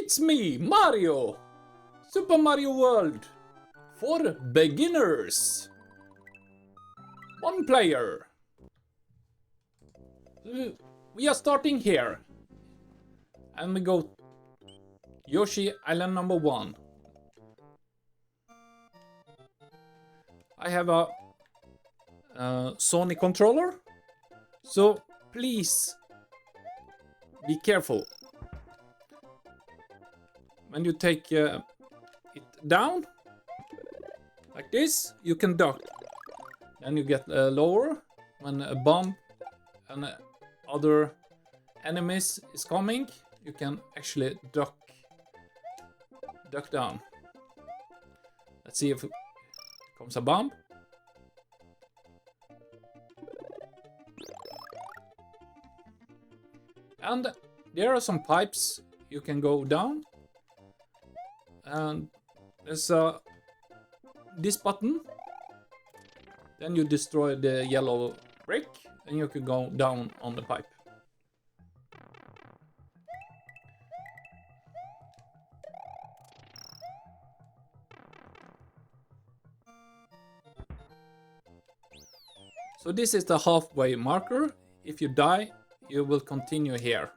It's me, Mario! Super Mario World! For beginners! One player! We are starting here. And we go Yoshi Island number 1. I have a Sony controller, so please be careful. When you take it down, like this, you can duck. Then you get lower when a bomb and other enemies is coming. You can actually duck down. Let's see if it comes a bomb. And there are some pipes you can go down. And there's this button. Then you destroy the yellow brick and you can go down on the pipe. So this is the halfway marker. If you die, you will continue here.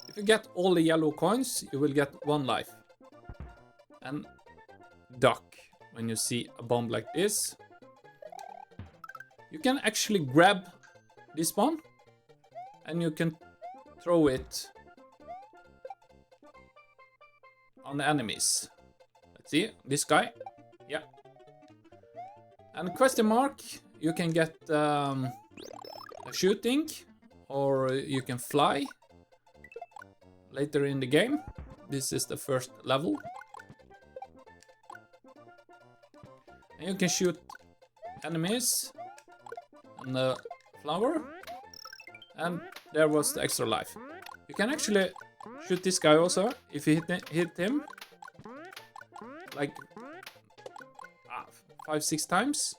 If you get all the yellow coins, you will get 1 life. And duck when you see a bomb like this. You can actually grab this one and you can throw it on the enemies. Let's see, this guy. Yeah. And question mark, you can get a shooting or you can fly later in the game. This is the first level. And you can shoot enemies and the flower. And there was the extra life. You can actually shoot this guy also if you hit him like 5-6 times.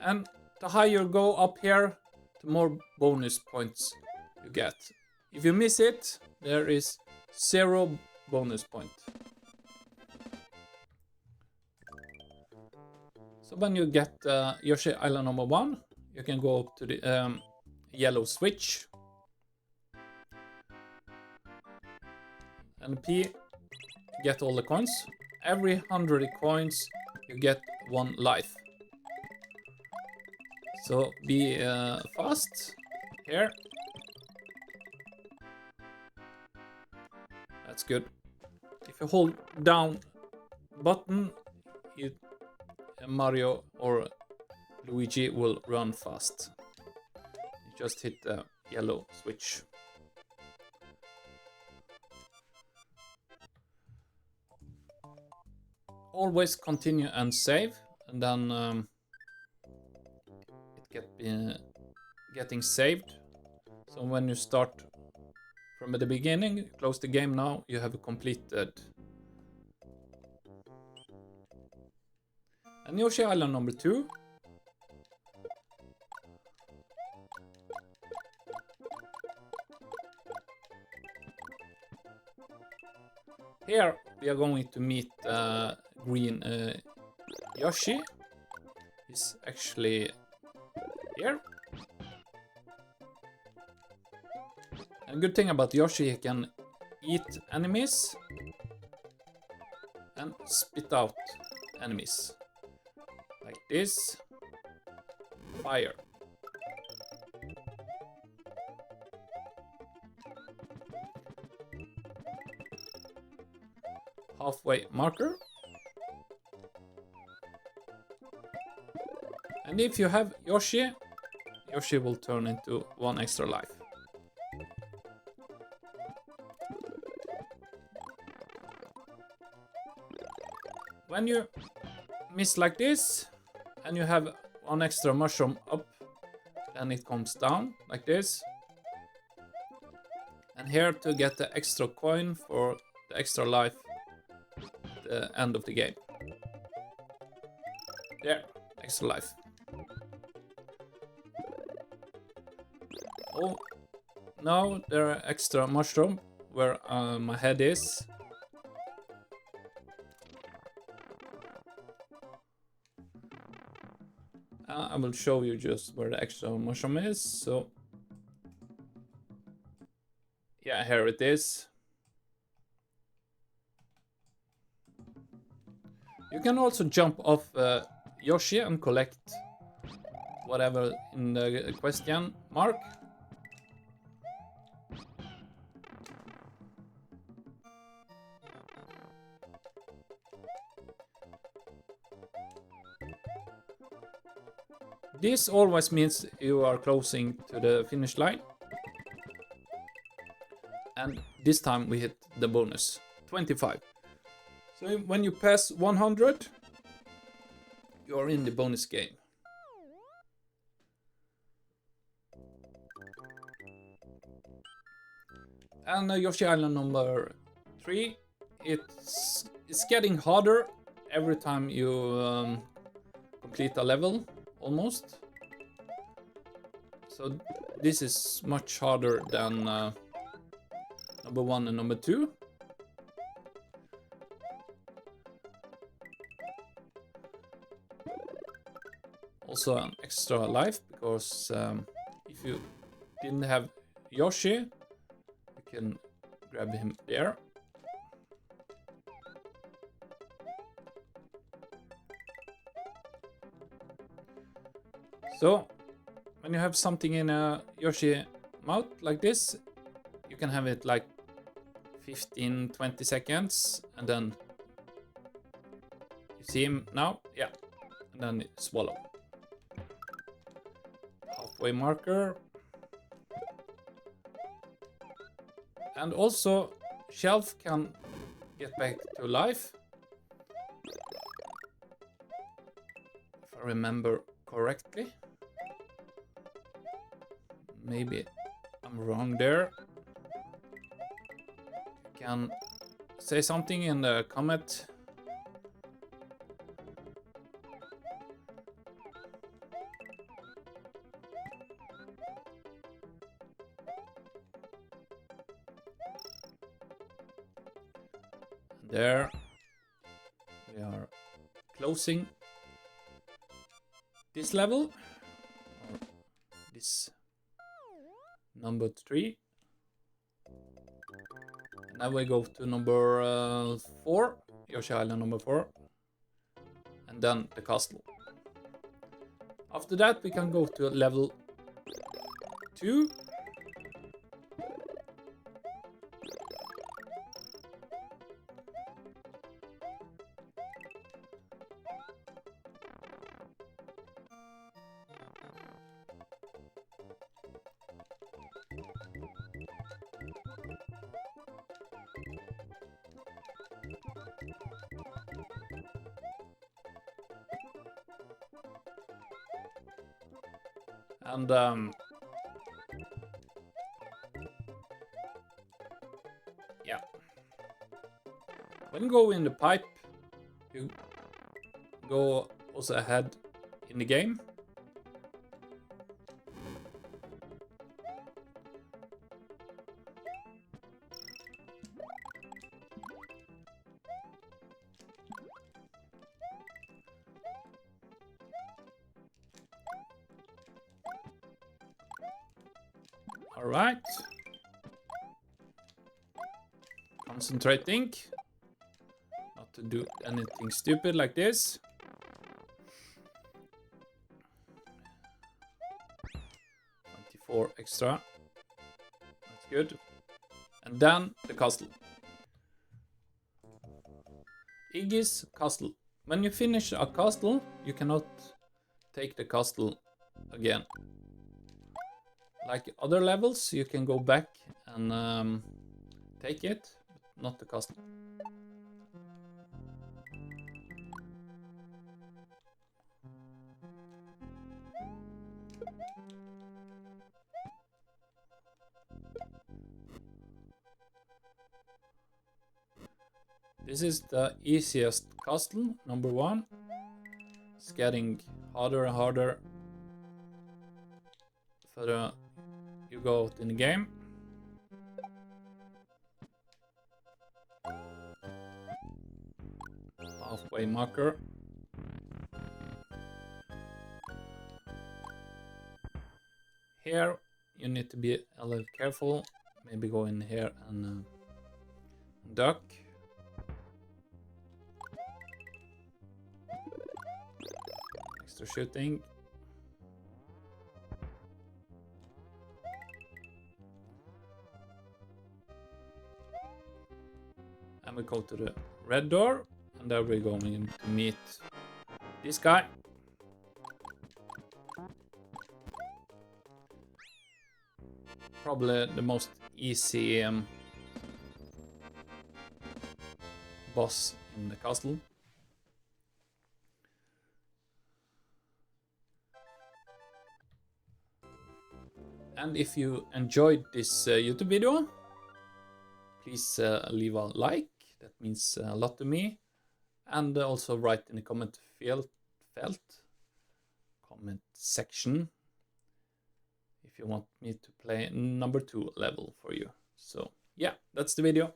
And the higher you go up here, the more bonus points you get. If you miss it, there is 0 bonus point. So when you get Yoshi Island number 1, you can go up to the yellow switch. And P, get all the coins. Every 100 coins, you get 1 life. So be fast here. That's good. If you hold down button, Mario or Luigi will run fast. You just hit the yellow switch. Always continue and save, and then it getting saved. So when you start from the beginning, you close the game now, you have completed. And Yoshi Island number 2. Here we are going to meet green Yoshi. He's actually here. And good thing about Yoshi, he can eat enemies and spit out enemies. Like this. Fire. Halfway marker. And if you have Yoshi, Yoshi will turn into 1 extra life. When you miss like this, and you have 1 extra mushroom up, then it comes down like this. And here to get the extra coin for the extra life at the end of the game. There, extra life. Oh, now there are extra mushroom where my head is. I will show you just where the extra mushroom is. So yeah, here it is. You can also jump off Yoshi and collect whatever in the question mark. This always means you are closing to the finish line. And this time we hit the bonus, 25. So when you pass 100, you are in the bonus game. And Yoshi Island number 3, it's getting harder every time you complete a level, almost. So this is much harder than number 1 and number 2. Also an extra life, because if you didn't have Yoshi, you can grab him there. So when you have something in a Yoshi mouth like this, you can have it like 15-20 seconds, and then you see him now, yeah, and then swallow. Halfway marker. And also Shelf can get back to life, if I remember correctly. Maybe I'm wrong there. You can say something in the comment. There we are closing this level, or this number 3. Now we go to number 4, Yoshi Island number 4, and then the castle. After that we can go to level 2. And yeah, when you go in the pipe, you go also ahead in the game. All right. Concentrating. Not to do anything stupid like this. 24 extra. That's good. And then the castle. Iggy's castle. When you finish a castle, you cannot take the castle again. Like other levels, you can go back and take it, but not the castle. This is the easiest castle, number 1. It's getting harder and harder further you go out in the game. Halfway marker. Here you need to be a little careful. Maybe go in here and duck. Extra shooting. And we go to the red door, and there we're going to meet this guy. Probably the most easy boss in the castle. And if you enjoyed this YouTube video, please leave a like. That means a lot to me. And also write in the comment comment section, if you want me to play number 2 level for you. So yeah, that's the video.